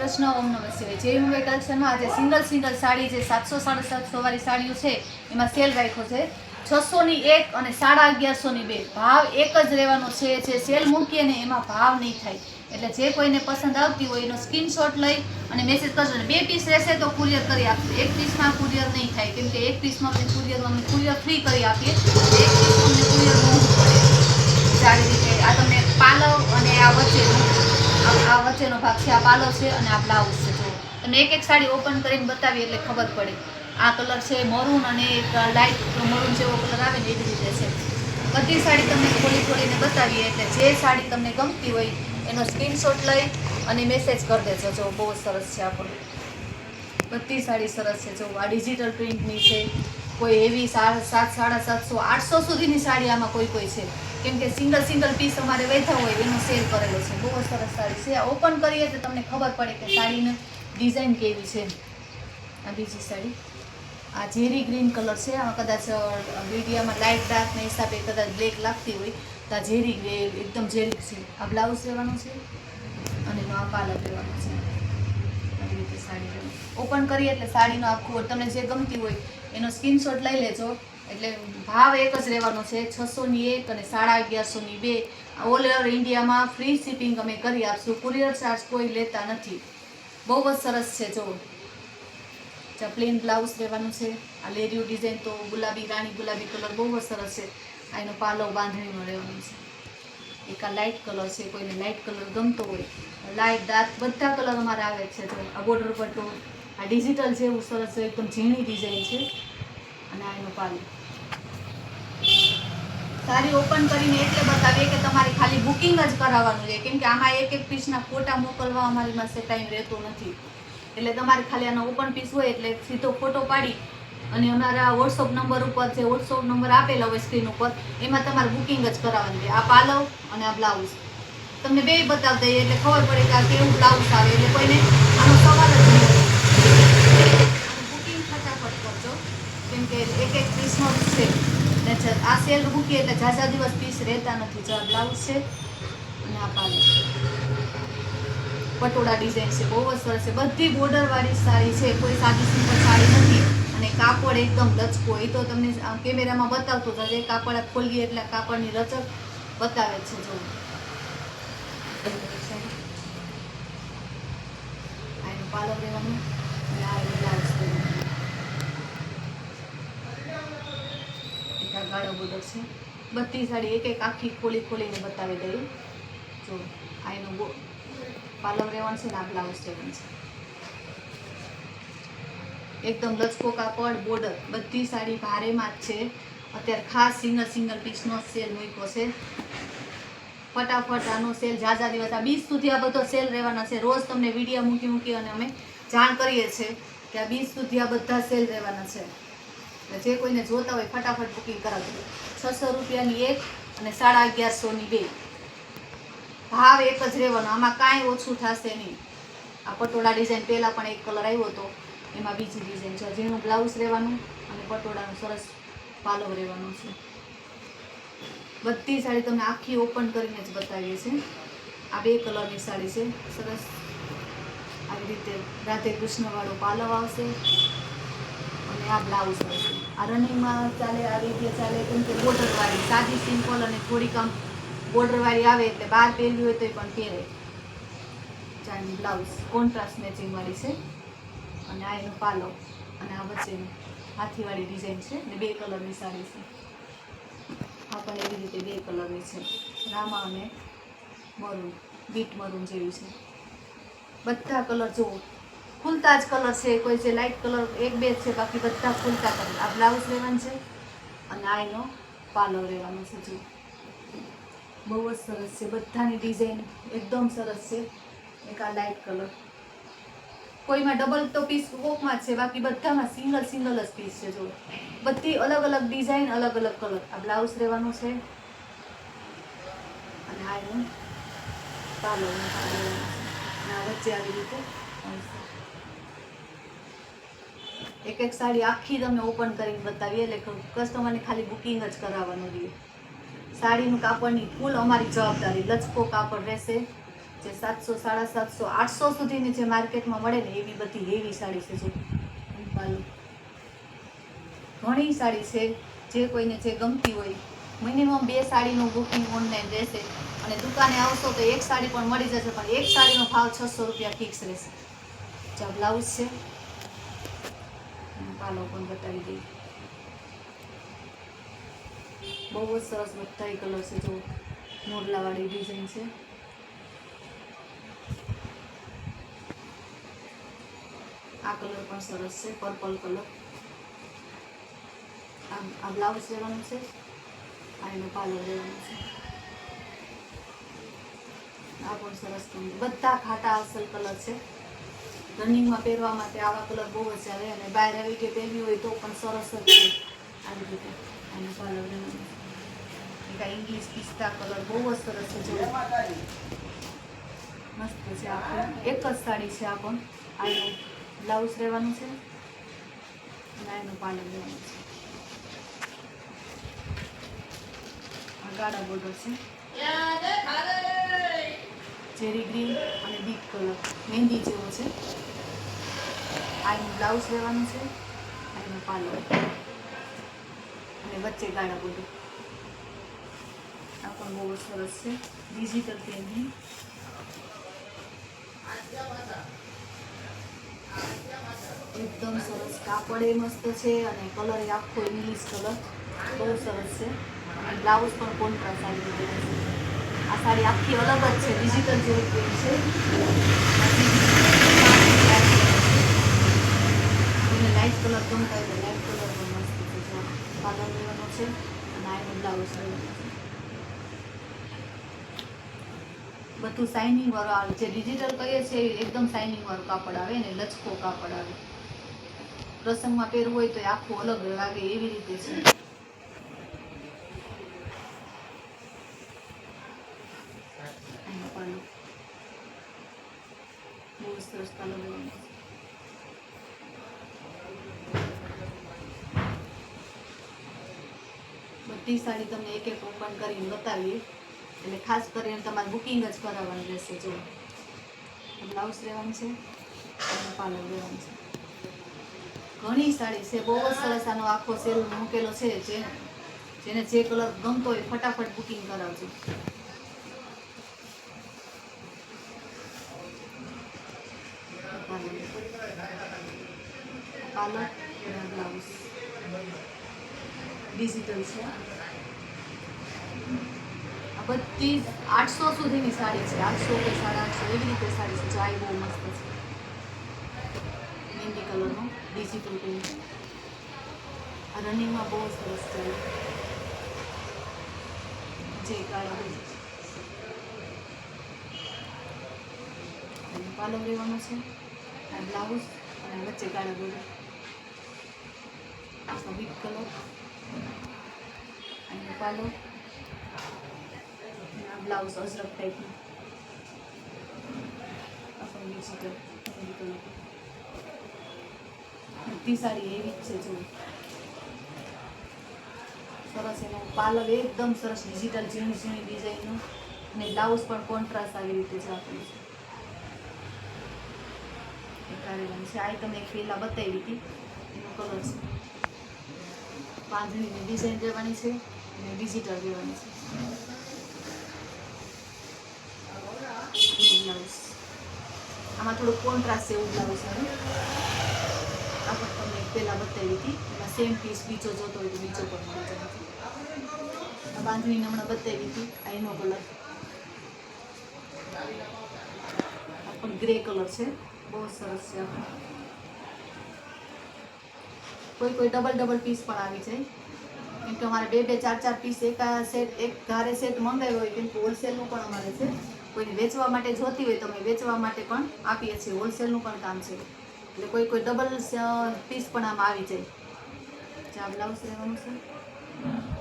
કૃષ્ણ, ઓમ નમઃ શિવાય। જય મુંબઈ કલેક્શનમાં આજે સિંગલ સાડી જે 700 750 વાળી સાડીઓ છે એમાં સેલ રાખ્યો છે। 600 ની એક અને 1150 ની બે, ભાવ એક જ રહેવાનો છે। જે સેલ મૂકીએ ને એમાં ભાવ નહીં થાય, એટલે જે કોઈને પસંદ આવતી હોય એનો સ્ક્રીનશોટ લઈ અને મેસેજ કરજો। બે પીસ રહેશે તો કુરિયર કરી આપશે, એક પીસમાં કુરિયર નહીં થાય, કેમ કે એક પીસમાં કુરિયર ફ્રી કરી આપીએ, એક પીસ તમને કુરિયર મોંઘું પડે। સારી રીતે આ તમને પાલવ અને આ વચ્ચેનો ભાગ છે, આ પાલવ છે અને આ બ્લાઉઝ છે। જો તમને એક એક સાડી ઓપન કરીને બતાવીએ એટલે ખબર પડે। આ કલર છે મરૂન અને એક લાઇટ મરૂન જેવો કલર આવે ને એવી રીતે છે। બધી સાડી તમને ખોલીને બતાવીએ, એટલે જે સાડી તમને ગમતી હોય એનો સ્ક્રીનશોટ લઈ અને મેસેજ કરી દેજો। જો બહુ સરસ છે, આ બધી સાડી સરસ છે। જો આ ડિજિટલ પ્રિન્ટની છે, કોઈ એવી 700, 750, 800 સુધીની સાડી આમાં કોઈ છે, કેમ કે સિંગલ પીસ અમારે વેચા હોય એનો સેલ કરેલો છે। બહુ સરસ સાડી છે, ઓપન કરીએ તો તમને ખબર પડે કે સાડીની ડિઝાઇન કેવી છે। આ બીજી સાડી, આ ઝેરી ગ્રીન કલર છે, આમાં કદાચ મીડિયામાં લાઇટ ડાર્કના હિસાબે કદાચ બ્લેક લાગતી હોય તો આ ઝેરી ગ્રે એકદમ ઝેરી છે। આ બ્લાઉઝ લેવાનું છે અને એનો આ પાલવ લેવાનો છે। આવી રીતે સાડી ઓપન કરીએ એટલે સાડીનો આખું તમને જે ગમતી હોય એનો સ્ક્રીનશોટ લઈ લેજો, એટલે ભાવ એક જ રહેવાનો છે। 600 ની એક અને 1150 ની બે, ઓલ ઓવર ઇન્ડિયામાં ફ્રી શિપિંગ અમે કરી આપશું, કુરિયર ચાર્જ કોઈ લેતા નથી। બહુ જ સરસ છે। જો પ્લેન બ્લાઉઝ લેવાનું છે, આ લેરિયું ડિઝાઇન તો ગુલાબી રાણી ગુલાબી કલર બહુ જ સરસ છે। આ એનો પાલવ બાંધણીનો રહેવાનો છે। એક આ લાઇટ કલર છે, કોઈને લાઇટ કલર ગમતો હોય, લાઇટ ડાર્ક બધા કલર અમારે આવે છે। જો આ બોર્ડર પટ્ટો, આ ડિજિટલ જેવું સરસ છે, એકદમ ઝીણી ડિઝાઇન છે અને આ એનો પાલવ। સાડી ઓપન કરીને એટલે બતાવીએ કે તમારે ખાલી બુકિંગ જ કરાવવાનું છે, કેમ કે આમાં એક પીસના ફોટા મોકલવા અમારી પાસે ટાઈમ રહેતો નથી, એટલે તમારે ખાલી આનો ઓપન પીસ હોય એટલે સીધો ફોટો પાડી અને અમારા વોટ્સઅપ નંબર ઉપર જે વોટ્સઅપ નંબર આપેલા હોય સ્ક્રીન ઉપર એમાં તમારે બુકિંગ જ કરાવવાનું છે। આ પાલવ અને આ બ્લાઉઝ તમને બે બતાવી દઈએ એટલે ખબર પડે કે આ કેવું બ્લાઉઝ આવે, એટલે કોઈને આનો સવાલ જ નહીં હોય। બુકિંગ ફટાફટ કરજો, કેમ કે એક પીસનો છે ને આ સેલ મૂકીએ એટલે ઝાઝા દિવસ પીસ રહેતા નથી। જો આ બ્લાઉઝ છે અને આ પાલવ, પટોળા ડિઝાઇન છે, બહુ જ સરસ છે। બધી બોર્ડર વાળી સાડી છે, કોઈ સાદી સિમ્પલ સાડી નથી, અને કાપડ એકદમ લચકો, એ તો તમને કેમેરામાં બતાવતો હતો, કાપડ ખોલીએ એટલે કાપડની રચક બતાવે છે। જો આનું પાલવ લેવાનું અને આ બ્લાઉઝ લેવાનું, એક આ ગાળો બોર્ડર છે। બધી સાડી એક આખી ખોલીને બતાવી દઈએ। જો આ એનું પાલવ રહેવાનું છે ને આ બ્લાઉઝ રહેવાનું છે, એકદમ લચકો કાપડ બોર્ડર, બધી સાડી ભારેમાં જ છે। અત્યારે ખાસ સિંગલ પીસનો સેલ મૂક્યો છે। ફટાફટ આનો સેલ ઝાઝા દિવસ આ 20 સુધી આ બધો સેલ રહેવાના છે। રોજ તમને વિડીયો મૂકી અને અમે જાણ કરીએ છીએ કે આ 20 સુધી આ બધા સેલ રહેવાના છે, એટલે જે કોઈને જોતા હોય ફટાફટ બુકિંગ કરાવજો। 600 રૂપિયાની એક અને 1150 ની બે, ભાવ એક જ રહેવાનો, આમાં કાંઈ ઓછું થશે નહીં। આ પટોળા ડિઝાઇન પહેલાં પણ એક કલર આવ્યો હતો, એમાં બીજી ડિઝાઇન છે। જેનું બ્લાઉઝ રહેવાનું અને પટોળાનું સરસ પાલવ રહેવાનું છે। બધી સાડી તમને આખી ઓપન કરીને જ બતાવીએ છીએ। આ બે કલરની સાડી છે, સરસ આવી રીતે રાધે કૃષ્ણ વાળો પાલવ આવશે અને આ બ્લાઉઝ આવશે। આ રનિંગમાં ચાલે, આવી રીતે ચાલે, કેમ કે બોર્ડર વાળી સાદી સિમ્પલ અને થોડીક આમ બોર્ડર વાળી આવે એટલે બહાર પહેરવી હોય તો પણ પહેરે। ચાની બ્લાઉઝ કોન્ટ્રાસ્ટ મેચિંગ વાળી છે અને આ એનો પાલવ અને આ વચ્ચેની હાથીવાળી ડિઝાઇન છે ને બે કલરની સાડી છે। આ પણ એવી રીતે બે કલરની છે, રામા અને મરૂન, બીટ મરૂન જેવી છે। બધા કલર જુઓ, ખુલતા જ કલર છે, કોઈ છે લાઇટ કલર એક બે છે, બાકી બધા ખુલતા કલર। આ બ્લાઉઝ લેવાનું છે અને આ એનો પાલવ લેવાનો છે। જો બહુ જ સરસ છે, બધાની ડિઝાઇન એકદમ સરસ છે। એક આ લાઇટ કલર, કોઈમાં ડબલ તો પીસ કોકમાં જ છે, બાકી બધામાં સિંગલ જ પીસ છે। જો બધી અલગ ડિઝાઇન, અલગ કલર। આ બ્લાઉઝ રહેવાનું છે અને આ એનું પાલવ અને આ વચ્ચે આવી રીતે એક સાડી આખી તમે ઓપન કરીને બતાવીએ, એટલે કસ્ટમરને ખાલી બુકિંગ જ કરાવવાનું રહે। સાડીનું કાપડની ફૂલ અમારી જવાબદારી, લચકો કાપડ રહેશે, જે 700, 750, 800 સુધીની જે માર્કેટમાં મળે ને એવી બધી હેવી સાડી છે. જો ઘણી સાડી છે, જે કોઈને જે ગમતી હોય. મિનિમમ 2 સાડીનું બુકિંગ ઓનલાઈન રહેશે અને દુકાને આવશો તો એક સાડી પણ મળી જશે, પણ એક સાડીનો ભાવ 600 રૂપિયા ફિક્સ રહેશે. જો બ્લાઉઝ છે, પાલો પણ બતાવી દઈએ. બહુ જ સરસ બધાય કલર છે. જો મોરલાવાળી ડિઝાઇન છે. આ કલર પણ સરસ છે, પર્પલ કલર. આ બ્લાઉઝ લેવાનું છે, આ એનો પાલો લેવાનો છે. આ પણ સરસ કલર, બધા ખાટા અસલ કલર છે. રનિંગમાં પહેરવા માટે આવા કલર બહુ જ આવે અને બહાર આવી કે પહેરવી હોય તો પણ સરસ જ છે. આવી રીતે આનો પાલો લેવાનો છે. એક આ ઇંગ્લિશ પિસ્તા કલર બહુ જ સરસ છે. જો મસ્ત છે. આખું એક જ સાડી છે. આ પણ આનું બ્લાઉઝ લેવાનું છે અને એનો પાલો લેવાનો છે. આ ગાળા બોર્ડર છે, ચેરી ગ્રીન અને બીટ કલર મહેંદી જેવો છે. આનું બ્લાઉઝ લેવાનું છે, આનો પાલો અને વચ્ચે ગાળા બોર્ડર. આ પણ બહુ સરસ છે, ડિજિટલ પેઇન્ટિંગ. એકદમ સરસ, કાપડ એ મસ્ત છે અને કલર એ આખો ઇંગ્લિશ કલર બહુ સરસ છે. અને બ્લાઉઝ પણ કોન્ટ્રાસ્ટ આવી રીતે છે. આ સાડી આખી અલગ જ છે, ડિજિટલ જેવું પ્રિન્ટ છે. એને લાઇટ કલર ગમતા હોય તો લાઇટ કલર પણ મસ્ત છે. જો પાલર લેવાનો છે અને આનો બ્લાઉઝ લેવાનો છે. બધું શાઇનિંગ વાળું આવે, જે ડિજિટલ કહીએ છીએ એકદમ શાઇનિંગ વાળું કાપડ આવે ને લચકો કાપડ આવે. પ્રસંગમાં પહેરવું હોય તો આખું અલગ લાગે એવી રીતે છે. બહુ સરસ પાલો લેવાનો છે. બધી સાડી તમને એક એક ઓપન કરીને બતાવીએ એટલે ખાસ કરીને તમારે બુકિંગ જ કરાવવાનું રહેશે. જો બ્લાઉઝ લેવાનું છે અને પાલો લેવાનું છે. ઘણી સાડી છે, બહુ જ સરસ. આનો આખો સેલ મૂકેલો છે. જેને જે કલર ગમતો હોય ફટાફટ બુકિંગ કરાવજો. પાલો અને બ્લાઉઝ ડિજિટલ છે. આ બધી 800 સુધીની સાડી છે, 800 કે 850 એવી રીતે સાડી છે. જાય બહુ મસ્ત છે, મહેંદી કલરનો ડિજિટલ પેઇન્ટ. આ રનિંગમાં બહુ સરસ છે. જે કાળા પાલો લેવાનો છે, આ બ્લાઉઝ અને વચ્ચે કાળા બોર્ડર. આ બીટ કલર અને પાલો, આ બ્લાઉઝ અજરક ટાઈપનું. આ પણ ડિજિટલ કલર. બધી સાડી એવી જ છે. જો સરસ એનો પાલો એકદમ સરસ ડિજિટલ ઝીણી ઝીણી ડિઝાઇનનું અને બ્લાઉઝ પણ કોન્ટ્રાસ્ટ આવી રીતે જ આપેલું છે. છે આ તમને એક પહેલાં બતાવી હતી એનો કલર છે. બાંધણીની ડિઝાઇન રહેવાની છે અને ડિજિટલ રહેવાની છે. બ્લાઉઝ આમાં થોડું કોન્ટ્રાસ્ટ એવું બ્લાઉઝ આવે. આ પણ તમને એક પહેલાં બતાવી હતી, એમાં સેમ પીસ બીજો જોતો હોય તો બીજો પણ મળી જાય. આ બાંધણીને હમણાં બતાવી હતી, આ એનો કલર. આ પણ ગ્રે કલર છે, બહુ સરસ છે. કોઈ ડબલ પીસ પણ આવી જાય, કેમ કે અમારે 2 4 પીસ એક ધારે સેટ મંગાવ્યો હોય, કેમ કે હોલસેલનું પણ અમારે છે. કોઈને વેચવા માટે જોતી હોય તો અમે વેચવા માટે પણ આપીએ છીએ, હોલસેલનું પણ કામ છે. એટલે કોઈ ડબલ પીસ પણ આમાં આવી જાય. આ બ્લાઉઝ લેવાનું છે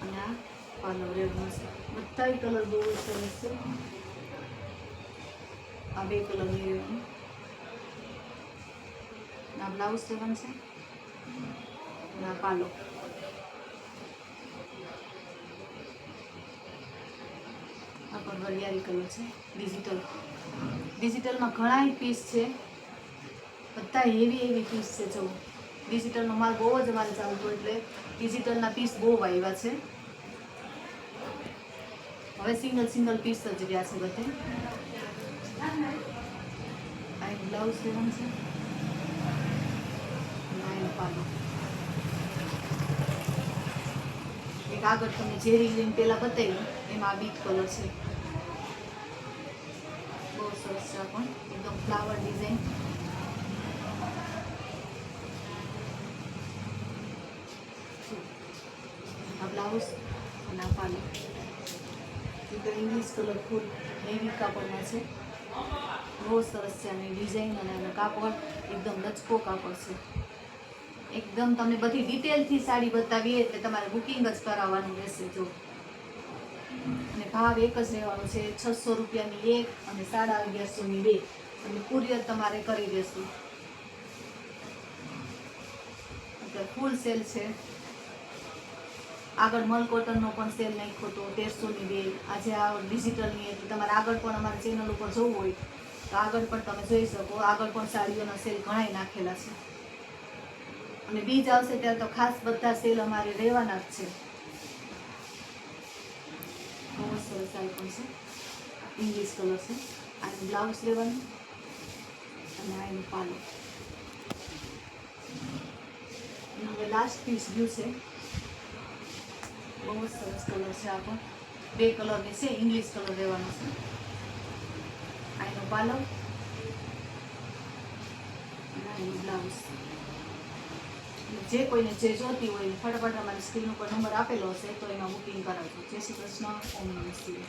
અને આ પાલો લેવાનો છે. બધા કલર બહુ સરસ છે. આ 2 કલર લેવાનું. આ બ્લાઉઝ લેવાનું છે અને આ પાલો. આ પણ વરિયાળી કલર છે, ડિજિટલ. ડિજિટલમાં ઘણાય પીસ છે, બધા હેવી પીસ છે. જો ડિજિટલનો માલ બહુ જ અમારે ચાલતો, એટલે ડિજિટલના પીસ બહુ આવ્યા છે. હવે સિંગલ પીસ જ રહ્યા છે બધે. આ એક બ્લાઉઝ લેવાનું છે, પાલો એક આગળ તમને જેરી ગ્રીન પેલા બતાવ્યું એમાં બીટ કલર છે, બહુ સરસ છે. પણ એકદમ ફ્લાવર ડિઝાઇન. આ બ્લાઉઝ અને આ પાલો એકદમ ઇંગ્લિશ કલર ફૂલ હેવી કાપડમાં છે, બહુ સરસ છે. અને ડિઝાઇન અને એનો કાપડ એકદમ લચકો કાપડ છે. એકદમ તમને બધી ડિટેલથી સાડી બતાવીએ એટલે તમારે બુકિંગ જ કરાવવાનું રહેશે. જો અને ભાવ એક જ રહેવાનો છે, 600 રૂપિયાની એક અને 1150ની બે, અને કુરિયર તમારે કરી દેશું. અત્યારે ફૂલ સેલ છે. આગળ મલ કોટનનો પણ સેલ નાખ્યો તો 1300ની બે. આજે આ ડિજિટલની એટલે તમારે આગળ પણ અમારી ચેનલ ઉપર જોવું હોય તો આગળ પણ તમે જોઈ શકો. આગળ પણ સાડીઓના સેલ ઘણાય નાખેલા છે, અને બીજ આવશે ત્યારે તો ખાસ બધા સેલ અમારે રહેવાના જ છે. બહુ સરસ આઈટમ છે, ઇંગ્લિશ કલર છે. આનું બ્લાઉઝ લેવાનું અને આ એનું પાલો. હવે લાસ્ટ પીસ ગયું છે, બહુ સરસ કલર છે. આ પણ બે કલરની છે, ઇંગ્લિશ કલર રહેવાનો છે. આ એનો પાલો અને આ એનું બ્લાઉઝ. જે કોઈને જે જોતી હોય ફટાફટ અમારી સ્ક્રીન ઉપર નંબર આપેલો હશે તો એમાં બુકિંગ કરાવજો. જય શ્રી કૃષ્ણ. ઓમ નમઃ શિવાય.